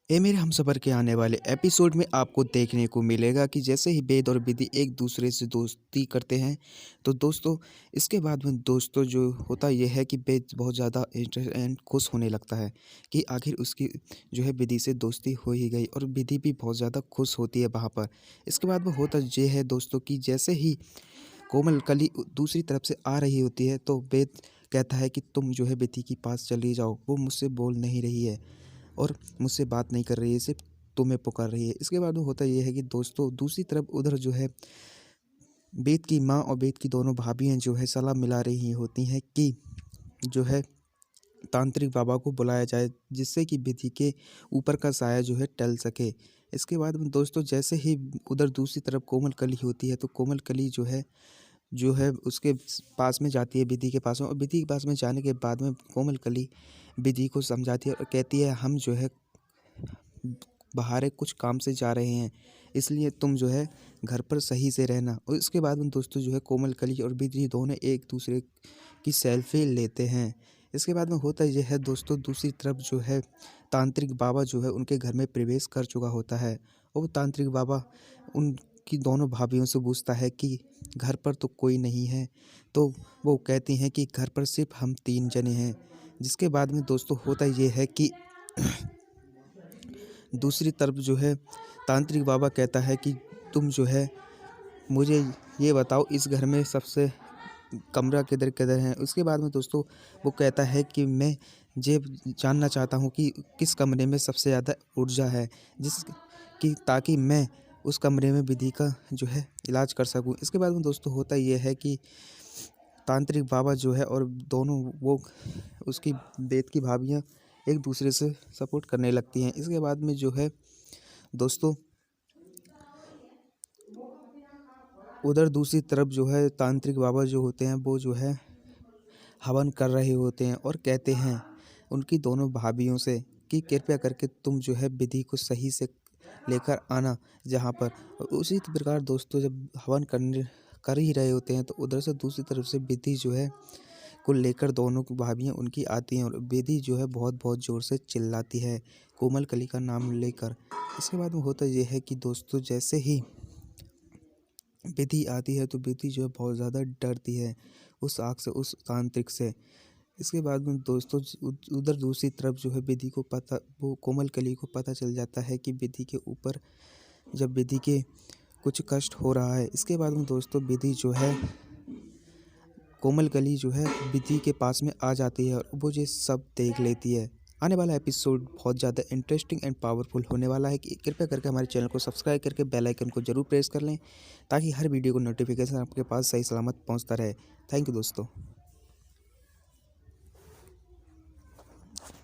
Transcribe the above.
मेरे हमसफ़र के आने वाले एपिसोड में आपको देखने को मिलेगा कि जैसे ही वेद और विधि एक दूसरे से दोस्ती करते हैं, तो दोस्तों इसके बाद में दोस्तों जो होता ये है कि वेद बहुत ज़्यादा इंटरेस्ट एंड खुश होने लगता है कि आखिर उसकी जो है विधि से दोस्ती हो ही गई, और विधि भी बहुत ज़्यादा खुश होती है वहाँ पर। इसके बाद में होता ये है दोस्तों कि जैसे ही कोमल कली दूसरी तरफ से आ रही होती है, तो वेद कहता है कि तुम जो है विधि के पास चली जाओ, वो मुझसे बोल नहीं रही है और मुझसे बात नहीं कर रही है, सिर्फ तुम्हें पुकार रही है। इसके बाद में होता ये है कि दोस्तों दूसरी तरफ उधर जो है वेद की माँ और वेद की दोनों भाभियाँ जो है सलाह मिला रही होती हैं कि जो है तांत्रिक बाबा को बुलाया जाए, जिससे कि विधि के ऊपर का साया जो है टल सके। इसके बाद में दोस्तों जैसे ही उधर दूसरी तरफ कोमल कली होती है, तो कोमल कली जो है उसके पास में जाती है, विधि के पास में, और विधि के पास में जाने के बाद में कोमल कली विधि को समझाती है और कहती है हम जो है बाहर एक कुछ काम से जा रहे हैं, इसलिए तुम जो है घर पर सही से रहना। और इसके बाद में दोस्तों जो है कोमल कली और विधि दोनों एक दूसरे की सेल्फी लेते हैं। इसके बाद में होता यह है दोस्तों दूसरी तरफ जो है तांत्रिक बाबा जो है उनके घर में प्रवेश कर चुका होता है, और वो तांत्रिक बाबा उनकी दोनों भाभियों से पूछता है कि घर पर तो कोई नहीं है, तो वो कहती हैं कि घर पर सिर्फ हम 3 जने हैं। जिसके बाद में दोस्तों होता ये है कि दूसरी तरफ जो है तांत्रिक बाबा कहता है कि तुम जो है मुझे ये बताओ इस घर में सबसे कमरा किधर-किधर है। उसके बाद में दोस्तों वो कहता है कि मैं ये जानना चाहता हूँ कि किस कमरे में सबसे ज़्यादा ऊर्जा है, जिस कि ताकि मैं उस कमरे में विधि का जो है इलाज कर सकूँ। इसके बाद में दोस्तों होता ये है कि तांत्रिक बाबा जो है और दोनों वो उसकी वेद की भाभियाँ एक दूसरे से सपोर्ट करने लगती हैं। इसके बाद में जो है दोस्तों उधर दूसरी तरफ जो है तांत्रिक बाबा जो होते हैं वो जो है हवन कर रहे होते हैं और कहते हैं उनकी दोनों भाभियों से कि कृपया करके तुम जो है विधि को सही से लेकर आना जहाँ पर। और उसी प्रकार दोस्तों जब हवन कर ही रहे होते हैं, तो उधर से दूसरी तरफ से विधि जो है को लेकर दोनों की भाभियाँ उनकी आती हैं, और विधि जो है बहुत बहुत ज़ोर से चिल्लाती है कोमल कली का नाम लेकर। इसके बाद में होता ये है कि दोस्तों जैसे ही विधि आती है, तो विधि जो है बहुत ज़्यादा डरती है उस आग से, उस तांत्रिक से। इसके बाद में दोस्तों उधर दूसरी तरफ जो है विधि को पता वो कोमल कली को पता चल जाता है कि विधि के ऊपर जब विधि के कुछ कष्ट हो रहा है। इसके बाद में दोस्तों विधि जो है कोमल कली जो है विधि के पास में आ जाती है और वो ये सब देख लेती है। आने वाला एपिसोड बहुत ज़्यादा इंटरेस्टिंग एंड पावरफुल होने वाला है कि कृपया करके हमारे चैनल को सब्सक्राइब करके बेल आइकन को ज़रूर प्रेस कर लें, ताकि हर वीडियो को नोटिफिकेशन आपके पास सही सलामत पहुंचता रहे। थैंक यू दोस्तों।